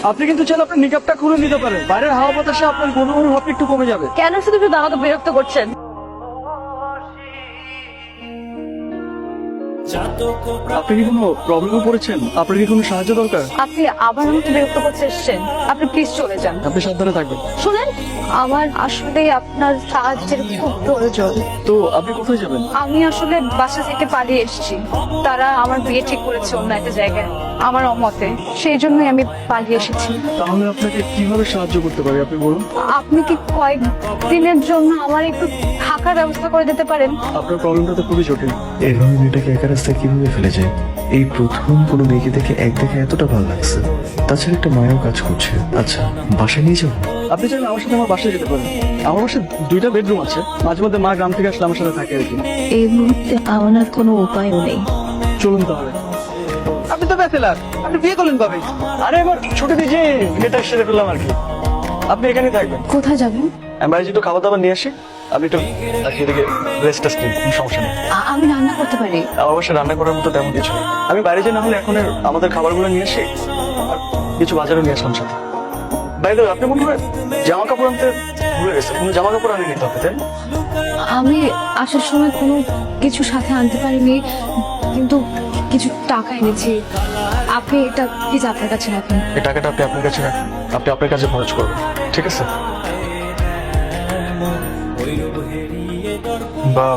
আপনি কিন্তু চাইলে আপনার নিকাবটা খুলে নিতে পারেন, বাইরের হাওয়া বাতাসে আপনার গণগণ ভাবটা একটু কমে যাবে। কেন শুধু শুধু আমাকে বিরক্ত করছেন? আপনি কি কোনো প্রবলেমে পড়েছেন? আপনার কি কোনো সাহায্য দরকার? আপনি আবার আমাকে বিরক্ত করতে এসেছেন। আপনি প্লিজ চলে যান। আপনি সাবধানে থাকবেন। শুনেন, আমার আসলে আপনার সাহায্যের খুব প্রয়োজন। তো আপনি কোথায় যাবেন? আমি আসলে বাসা থেকে পালিয়ে এসেছি। তারা আমার বিয়ে ঠিক করেছে অন্য একটা জায়গায়, আমার অমতে। সেই জন্যই আমি পালিয়ে এসেছি। তাহলে আপনাকে কিভাবে সাহায্য করতে পারি আপনি বলুন। আপনি কি কয়েক দিনের জন্য আমার একটু থাকার ব্যবস্থা করে দিতে পারেন? আপনার প্রবলেমটা তো খুবই জটিল। এভাবে মেয়েটাকে একা রাস্তায় কিভাবে ফেলে যায়? এই প্রথম কোনো মেয়েকে দেখে এক দেখে এতটা ভালো লাগছে। তাছাড়া একটা মায়াও কাজ করছে। আচ্ছা, বাসায় নিয়ে যাবো? আপনি চাইলে আমার সাথে আমার বাসায় যেতে পারেন। আমার বাসায় 2টা বেডরুম আছে, মাঝে মধ্যে মা গ্রাম থেকে আসলে আমার সাথে থাকে আর কি। এই মুহূর্তে আমার আর কোনো উপায়ও নেই। চলুন তাহলে। আপনি তো ব্যাচেলার, আপনি বিয়ে করলেন কবে? আরে এবার ছুটি দিয়ে যে বিয়েটা সেরে ফেললাম আর কি। আপনি এখানেই থাকবেন। কোথায় যাবেন? আমি বাইরে একটু খাবার দাবার নিয়ে আসি, আপনি একটু এদিকে রেস্ট টেস্ট নিন, কোনো সমস্যা নেই। আমি রান্না করতে পারি। আমার বাসায় রান্না করার মতো তেমন কিছু নেই। আমি বাইরে যাই, না হলে এখন আমাদের খাবারগুলো নিয়ে আসি আর কিছু বাজারও নিয়ে আসলাম সাথে। বাইরে আপনি মনে হয় জামা কাপড় আনতে ভুলে গেছেন, কোনো জামা কাপড় আনিনি তো আপনি, তাই না? আমি আসার সময় কোনো কিছু সাথে আনতে পারিনি, কিন্তু কিছু টাকা এনেছি। আপনি এটা প্লিজ আপনার কাছে রাখেন। এই টাকাটা আপনি আপনার কাছে রাখেন, আপনি আপনার কাছে খরচ করবেন, ঠিক আছে? বা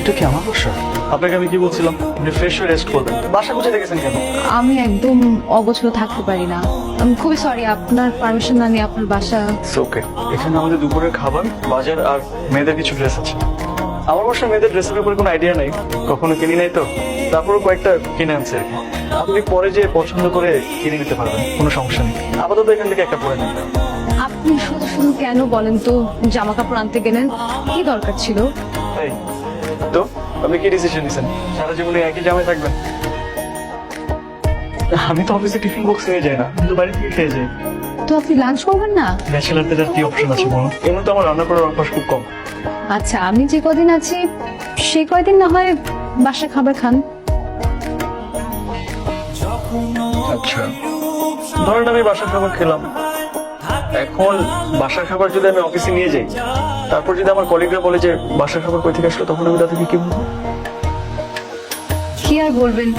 এটা কি আমার বাসা? আপনাকে আমি কি বলছিলাম, আপনি ফ্রেশ হয়ে রেস্ট করবেন। বাসা কোথায় দেখেছেন কেন? আমি একদম অগোছলো থাকতে পারি না। আমি খুবই সরি, আপনার পারমিশন না নিয়ে আপনার বাসা। ওকে, এখানে আমাদের দুপুরের খাবার, বাজার আর মেয়েদের কিছু ড্রেস আছে। আমার বাসায় মেয়েদের ড্রেসের উপরে কোনো আইডিয়া নেই, কখনো কিনি নাই তো, তারপরও কয়েকটা কিনে আনছে আর কি। আপনি পরে যে পছন্দ করে কিনে নিতে পারবেন, কোনো সমস্যা নেই। আপাতত এখান থেকে একটা পরে নেন। আপনি শুধু শুধু কেন বলেন তো জামা কাপড় আনতে গেলেন? কি দরকার ছিল? এই, তো আপনি কি ডিসিশন নিছেন? সারা জীবনে একই জামায় থাকবেন? আমি তো অফিসে টিফিন বক্স নিয়ে যাই না, কিন্তু বাড়ি থেকে খেয়ে যাই। তো আপনি লাঞ্চ করবেন না? ব্যাচেলারদের আর কি অপশন আছে বলুন? এমনি তো আমার রান্না করার অভ্যাস খুব কম। আচ্ছা, আমি যে কদিন আছি সেই কয়দিন না হয় বাসা খাবার খান। আচ্ছা, ধরেন আমি বাসার খাবার খেলাম। এখন বাসার খাবার যদি আমি অফিসে নিয়ে যাই, তারপর যদি আমার কলিগরা বলে যে বাসার খাবার কই থেকে আসলো, তখন আমি তাদেরকে কি বলবো? কি আর বলবেন?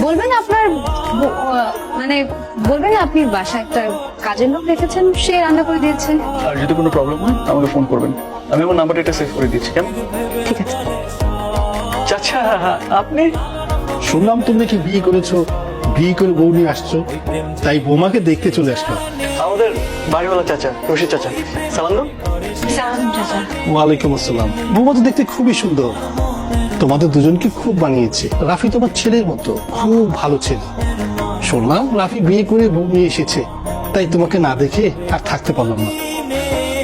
বলবেন আপনার মানে বলবেন আপনি বাসায় একটা কাজের লোক রেখেছেন, সে রান্না করে দিয়েছে। আর যদি কোনো প্রবলেম হয় আমাকে ফোন করবেন, আমি আমার নাম্বারটা এটা সেভ করে দিচ্ছি। কেমন? ঠিক আছে। চাচা, আপনি? শুনলাম তুমি নাকি বিয়ে করেছো, বিয়ে করে বউ নিয়ে আসছো, তাই বৌমাকে দেখতে চলে আসলাম। আমাদের বাড়িওয়ালা চাচা, রশিদ চাচা। সালাম দাও। সালাম চাচা। ওয়ালাইকুম আসসালাম। বৌমা তো দেখতে খুবই সুন্দর, তোমাদের দুজনকে খুব মানিয়েছে। রাফি তোমার ছেলের মতো, খুব ভালো ছেলে। শুনলাম রাফি বিয়ে করে বউ নিয়ে এসেছে, তাই তোমাকে না দেখে আর থাকতে পারলাম না।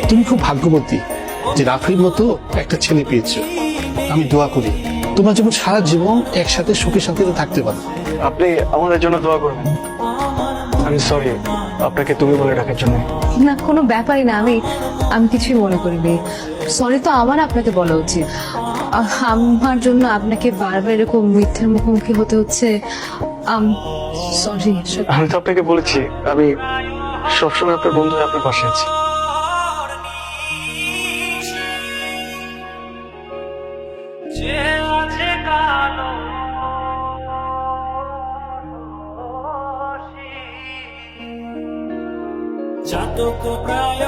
তুমি খুব ভাগ্যবতী যে রাফির মতো একটা ছেলে পেয়েছো। আমি দোয়া করি তোমার যেমন সারা জীবন একসাথে সুখে শান্তিতে থাকতে পারো। আপনি আমাদের জন্য দোয়া করবেন। আমি সরি আপনাকে তুমি বলে ডাকার জন্য। না, কোনো ব্যাপারই না। আমি আমি কিছুই মনে করিনি। সরি তো আমার আপনাকে বলা উচিত। আমার জন্য আপনাকে বারবার এরকম মিথ্যার মুখোমুখি হতে হচ্ছে। সরি। আমি তো আপনাকে বলেছি আমি সবসময় আপনার বন্ধু হয়ে আপনার পাশে আছি। জাতক প্রায়